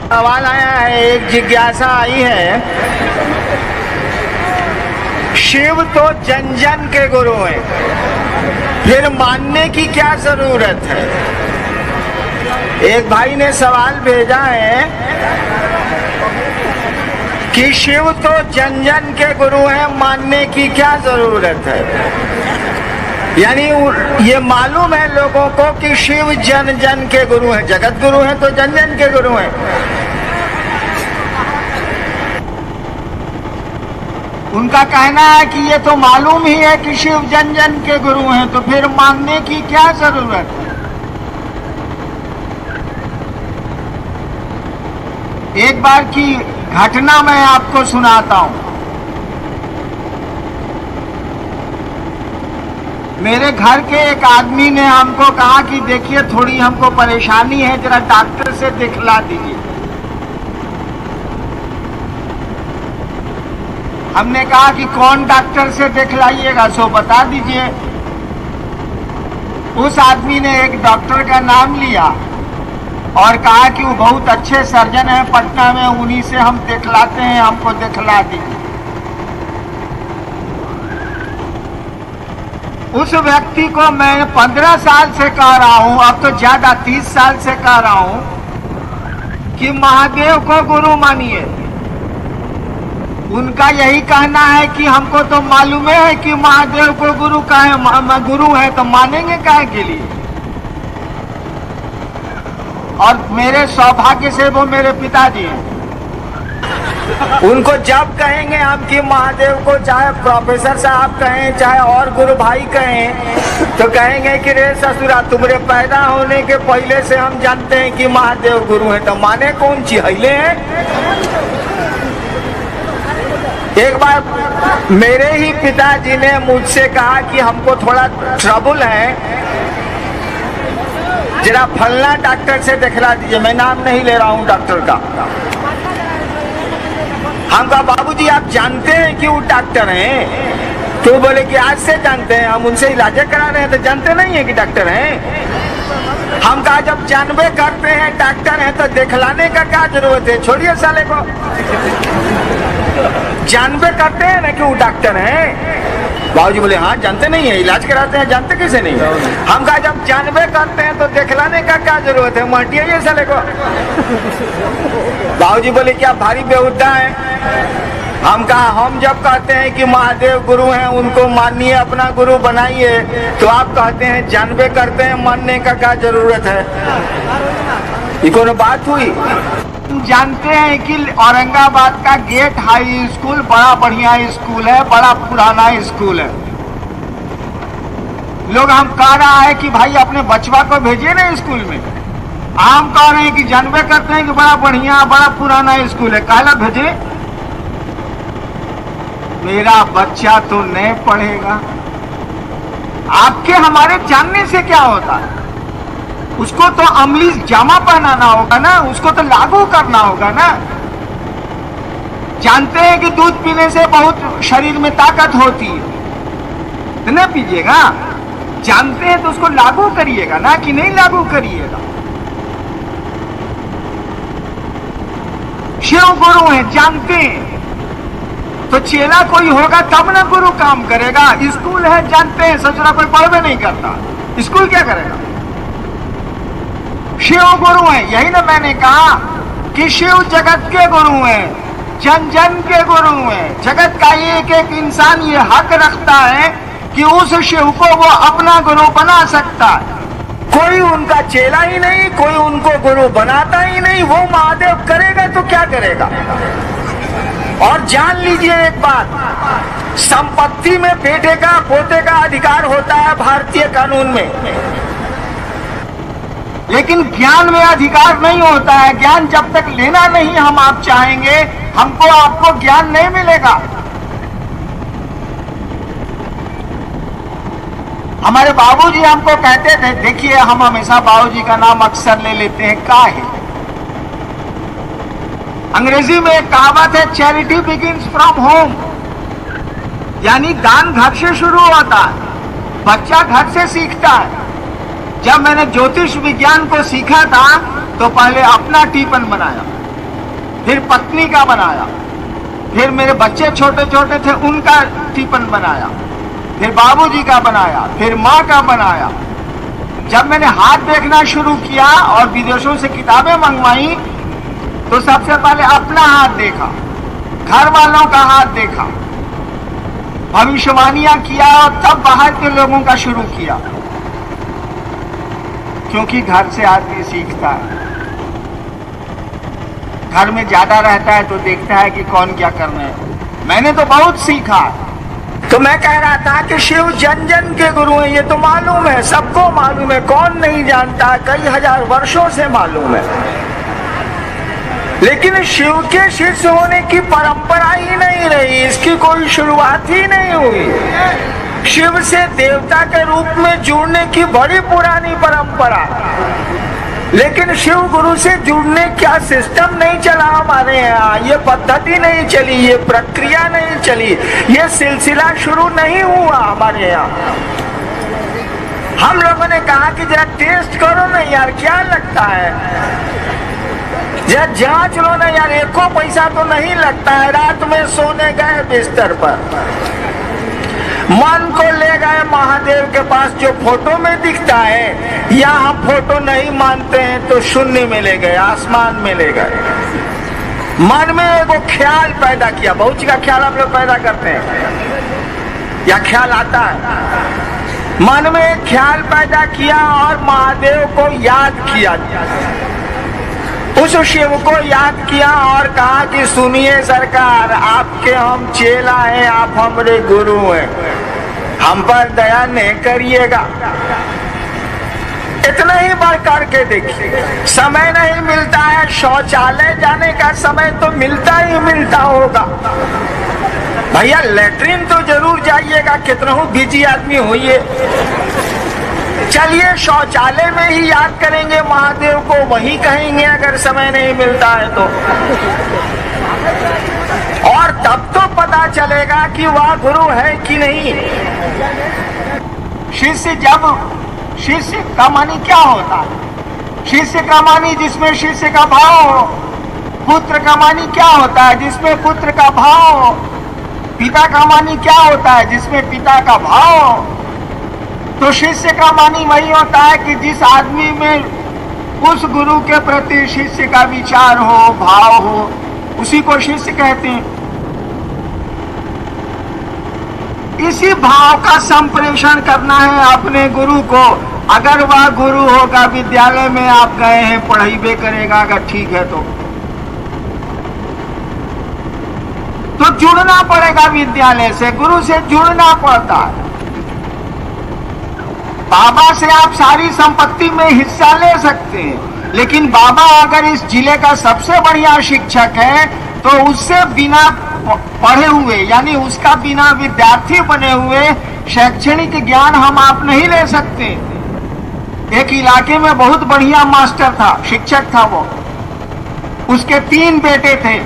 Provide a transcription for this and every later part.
सवाल आया है, एक जिज्ञासा आई है, शिव तो जन जन के गुरु हैं, फिर मानने की क्या जरूरत है। एक भाई ने सवाल भेजा है कि शिव तो जन जन के गुरु हैं, मानने की क्या जरूरत है। यानी ये मालूम है लोगों को कि शिव जन जन के गुरु हैं, जगत गुरु हैं तो जन जन के गुरु हैं। उनका कहना है कि ये तो मालूम ही है कि शिव जन जन के गुरु हैं, तो फिर मानने की क्या जरूरत है। एक बार की घटना मैं आपको सुनाता हूं। मेरे घर के एक आदमी ने हमको कहा कि देखिए थोड़ी हमको परेशानी है, जरा डॉक्टर से दिखला दीजिए। हमने कहा कि कौन डॉक्टर से दिखलाइएगा, सो बता दीजिए। उस आदमी ने एक डॉक्टर का नाम लिया और कहा कि वो बहुत अच्छे सर्जन हैं पटना में, उन्हीं से हम दिखलाते हैं, हमको दिखला दीजिए। उस व्यक्ति को मैं 15 साल से कह रहा हूं, अब तो ज्यादा 30 साल से कह रहा हूं कि महादेव को गुरु मानिए। उनका यही कहना है कि हमको तो मालूम है कि महादेव को गुरु गुरु है, तो मानेंगे काहे के लिए। और मेरे सौभाग्य से वो मेरे पिताजी हैं। उनको जब कहेंगे हम कि महादेव को, चाहे प्रोफेसर साहब कहें चाहे और गुरु भाई कहें, तो कहेंगे कि रे ससुरा तुम्हारे पैदा होने के पहले से हम जानते हैं कि महादेव गुरु हैं, तो माने कौन चिहले हैं। एक बार मेरे ही पिताजी ने मुझसे कहा कि हमको थोड़ा ट्रबल है, जरा फलना डॉक्टर से दिखला दीजिए। मैं नाम नहीं ले रहा हूं डॉक्टर का। हम कहा बाबूजी आप जानते हैं कि वो डॉक्टर हैं? तो बोले कि आज से जानते हैं, हम उनसे इलाज करा रहे हैं, तो जानते नहीं है कि डॉक्टर हैं। हम कहा जब जानबे करते हैं डॉक्टर हैं तो दिखलाने का क्या जरूरत है, छोड़िए साले को। जानबे करते हैं ना कि वो डॉक्टर हैं। बाबूजी बोले हाँ जानते नहीं है, इलाज कराते हैं, जानते कैसे नहीं। हम कहा जब जानबे करते हैं तो दिखलाने का क्या जरूरत है, मटिए साले को। बाबूजी बोले क्या भारी बेहुदा है। हम कहा हम जब कहते हैं कि महादेव गुरु हैं, उनको मानिए, अपना गुरु बनाइए, तो आप कहते हैं जानबे करते हैं, मानने का क्या जरूरत है। ये कौन बात हुई। जानते हैं कि औरंगाबाद का गेट हाई स्कूल बड़ा बढ़िया स्कूल है, बड़ा पुराना स्कूल है। लोग हम कह रहा है कि भाई अपने बचवा को भेजिए ना स्कूल में। हम कह रहे हैं कि जानबे करते हैं कि बड़ा बढ़िया बड़ा पुराना स्कूल है, काला भेजे। मेरा बच्चा तो नहीं पढ़ेगा। आपके हमारे जानने से क्या होता है। उसको तो अमली जामा पहनाना होगा ना, उसको तो लागू करना होगा ना। जानते हैं कि दूध पीने से बहुत शरीर में ताकत होती है, तो न पीजिएगा। जानते हैं तो उसको लागू करिएगा ना, कि नहीं लागू करिएगा। शिव गुरु है, जानते हैं तो चेला कोई होगा तब ना गुरु काम करेगा। स्कूल है, जानते हैं, ससुरा कोई पढ़वे नहीं करता, स्कूल क्या करेगा। शिव गुरु हैं, यही ना मैंने कहा कि शिव जगत के गुरु हैं, जन जन के गुरु हैं। जगत का एक एक इंसान ये हक रखता है कि उस शिव को वो अपना गुरु बना सकता है। कोई उनका चेला ही नहीं, कोई उनको गुरु बनाता ही नहीं। वो महादेव करेगा तो क्या करेगा। और जान लीजिए एक बात, संपत्ति में बेटे का पोते का अधिकार होता है भारतीय कानून में, लेकिन ज्ञान में अधिकार नहीं होता है। ज्ञान जब तक लेना नहीं हम आप चाहेंगे, हमको आपको ज्ञान नहीं मिलेगा। हमारे बाबूजी हमको कहते थे, देखिए हम हमेशा बाबूजी का नाम अक्सर ले लेते हैं, काहे। अंग्रेजी में एक कहावत है, चैरिटी बिगिंस फ्रॉम होम, यानी दान घर से शुरू होता है, बच्चा घर से सीखता है। जब मैंने ज्योतिष विज्ञान को सीखा था तो पहले अपना टिफिन बनाया, फिर पत्नी का बनाया, फिर मेरे बच्चे छोटे छोटे थे उनका टिफिन बनाया, फिर बाबूजी का बनाया, फिर माँ का बनाया। जब मैंने हाथ देखना शुरू किया और विदेशों से किताबें मंगवाई तो सबसे पहले अपना हाथ देखा, घर वालों का हाथ देखा, भविष्यवाणियां किया और तब बाहर के लोगों का शुरू किया, क्योंकि घर से आदमी सीखता है। घर में ज्यादा रहता है तो देखता है कि कौन क्या करना है। मैंने तो बहुत सीखा। तो मैं कह रहा था कि शिव जन जन के गुरु हैं, ये तो मालूम है, सबको मालूम है, कौन नहीं जानता, कई हजार वर्षों से मालूम है। लेकिन शिव के शिष्य होने की परंपरा ही नहीं रही, इसकी कोई शुरुआत ही नहीं हुई। शिव से देवता के रूप में जुड़ने की बड़ी पुरानी परंपरा, लेकिन शिव गुरु से जुड़ने का सिस्टम नहीं चला हमारे यहाँ, ये पद्धति नहीं चली, ये प्रक्रिया नहीं चली, ये सिलसिला शुरू नहीं हुआ हमारे यहाँ। हम लोगों ने कहा कि जरा टेस्ट करो ना यार, क्या लगता है, जरा जांच लो ना यार, एको पैसा तो नहीं लगता है। रात में सोने गए बिस्तर पर, मन को ले गए महादेव के पास, जो फोटो में दिखता है, या हम फोटो नहीं मानते हैं तो शून्य में ले गए, आसमान में ले गए। मन में एगो ख्याल पैदा किया, बहुत का ख्याल हम लोग पैदा करते हैं या ख्याल आता है, मन में एक ख्याल पैदा किया और महादेव को याद किया, उस शिव को याद किया और कहा कि सुनिए सरकार, आपके हम चेला हैं, आप हमारे गुरु हैं, हम पर दया नहीं करिएगा। इतना ही बार करके देखिए। समय नहीं मिलता है, शौचालय जाने का समय तो मिलता ही मिलता होगा भैया, लेटरिन तो जरूर जाइएगा, कितना हो बिजी आदमी होइए। चलिए शौचालय में ही याद करेंगे महादेव को, वही कहेंगे अगर समय नहीं मिलता है तो, और तब तो पता चलेगा कि वह गुरु है कि नहीं। शिष्य का मानी क्या होता है? शिष्य का मानी जिसमें शिष्य का भाव हो। पुत्र का मानी क्या होता है? जिसमें पुत्र का भाव हो। पिता का मानी क्या होता है? जिसमें पिता का भाव हो। तो शिष्य का मानी वही होता है कि जिस आदमी में उस गुरु के प्रति शिष्य का विचार हो, भाव हो, उसी को शिष्य कहते हैं। इसी भाव का संप्रेषण करना है अपने गुरु को। अगर वह गुरु होगा, विद्यालय में आप गए हैं, पढ़ाई करेगा, अगर ठीक है तो जुड़ना पड़ेगा विद्यालय से, गुरु से जुड़ना पड़ता है। बाबा से आप सारी संपत्ति में हिस्सा ले सकते हैं, लेकिन बाबा अगर इस जिले का सबसे बढ़िया शिक्षक है तो उससे बिना पढ़े हुए, यानी उसका बिना विद्यार्थी बने हुए शैक्षणिक ज्ञान हम आप नहीं ले सकते। एक इलाके में बहुत बढ़िया मास्टर था, शिक्षक था वो, उसके 3 बेटे थे।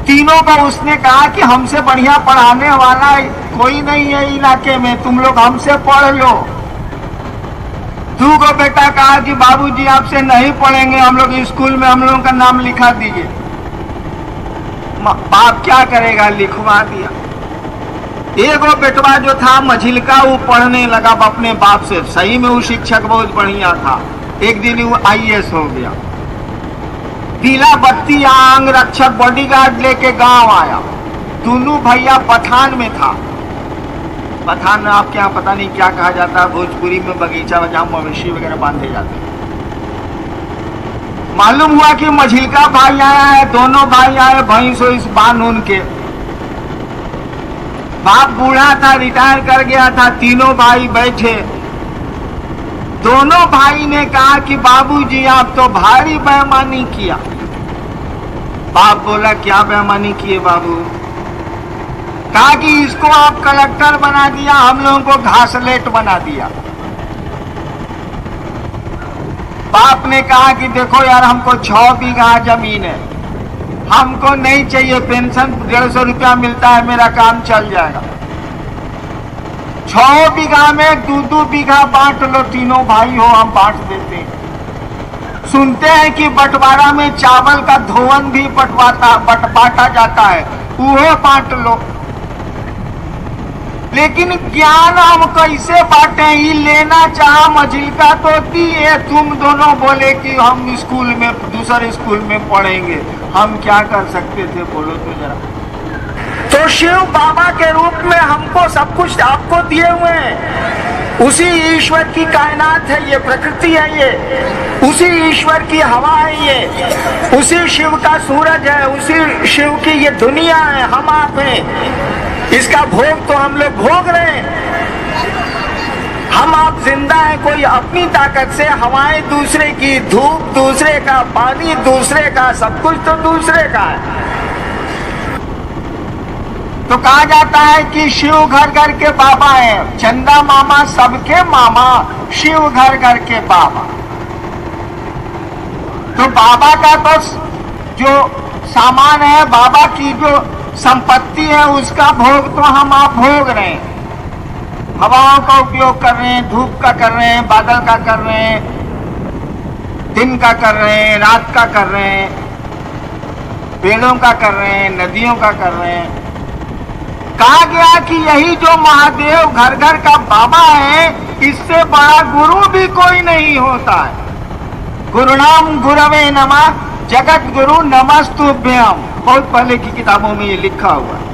तीनों को उसने कहा कि हमसे बढ़िया पढ़ाने वाला कोई नहीं है इलाके में, तुम लोग हमसे पढ़ लो। 2 को बेटा कहा कि बाबूजी आपसे नहीं पढ़ेंगे, हम लोग स्कूल में हम लोगों का नाम लिखा दीजिए। बाप क्या करेगा, लिखवा दिया। एगो बेटवा जो था मझिलका, वो पढ़ने लगा अपने बाप से। सही में वो शिक्षक बहुत बढ़िया था। एक दिन वो IAS हो गया। पीला बत्ती अंग रक्षक बॉडीगार्ड लेके गांव आया। दोनों भैया पठान में था। पठान में आपके यहाँ पता नहीं क्या कहा जाता है, भोजपुरी में बगीचा में जहाँ मवेशी वगैरह बांधे जाते हैं। मालूम हुआ कि मझिलका भाई आया है, दोनों भाई आए भैंस इस बांध उनके। बाप बूढ़ा था, रिटायर कर गया था। तीनों भाई बैठे। दोनों भाई ने कहा कि बाबूजी आप तो भारी बेईमानी किया। बाप बोला क्या बेईमानी किए बाबू? कहा कि इसको आप कलेक्टर बना दिया, हम लोगों को घासलेट बना दिया। बाप ने कहा कि देखो यार, हमको 6 बीघा जमीन है, हमको नहीं चाहिए, पेंशन 150 रुपया मिलता है, मेरा काम चल जाएगा। 6 बीघा में 2-2 बीघा बांट लो, तीनों भाई हो, हम बांट देते हैं। सुनते हैं कि बंटवारा में चावल का धोवन भी बांटा जाता है, वो बांट लो। लेकिन ज्ञान हम कैसे बांटे? ही लेना चाह मजिल का तो दिए, तुम दोनों बोले कि हम स्कूल में दूसरे स्कूल में पढ़ेंगे, हम क्या कर सकते थे बोलो तो जरा। तो शिव बाबा के रूप में हमको सब कुछ आपको दिए हुए हैं। उसी ईश्वर की कायनात है ये, प्रकृति है ये, उसी ईश्वर की हवा है ये, उसी शिव का सूरज है, उसी शिव की ये दुनिया है, हम आप हैं। इसका भोग तो हम लोग भोग रहे हैं। हम आप जिंदा हैं कोई अपनी ताकत से, हवाएं दूसरे की, धूप दूसरे का, पानी दूसरे का, सब कुछ तो दूसरे का है। तो कहा जाता है कि शिव घर घर के बाबा है, चंदा मामा सबके मामा, शिव घर घर के बाबा। तो बाबा का तो जो सामान है, बाबा की जो संपत्ति है, उसका भोग तो हम आप भोग रहे हैं। हवाओं का उपयोग कर रहे हैं, धूप का कर रहे हैं, बादल का कर रहे हैं, दिन का कर रहे हैं, रात का कर रहे हैं, पेड़ों का कर रहे हैं, नदियों का कर रहे हैं। कहा गया कि यही जो महादेव घर घर का बाबा है, इससे बड़ा गुरु भी कोई नहीं होता है। गुरुनाम गुरवे नमः, जगत गुरु नमस्तुभ्यम। बहुत पहले की किताबों में ये लिखा हुआ है।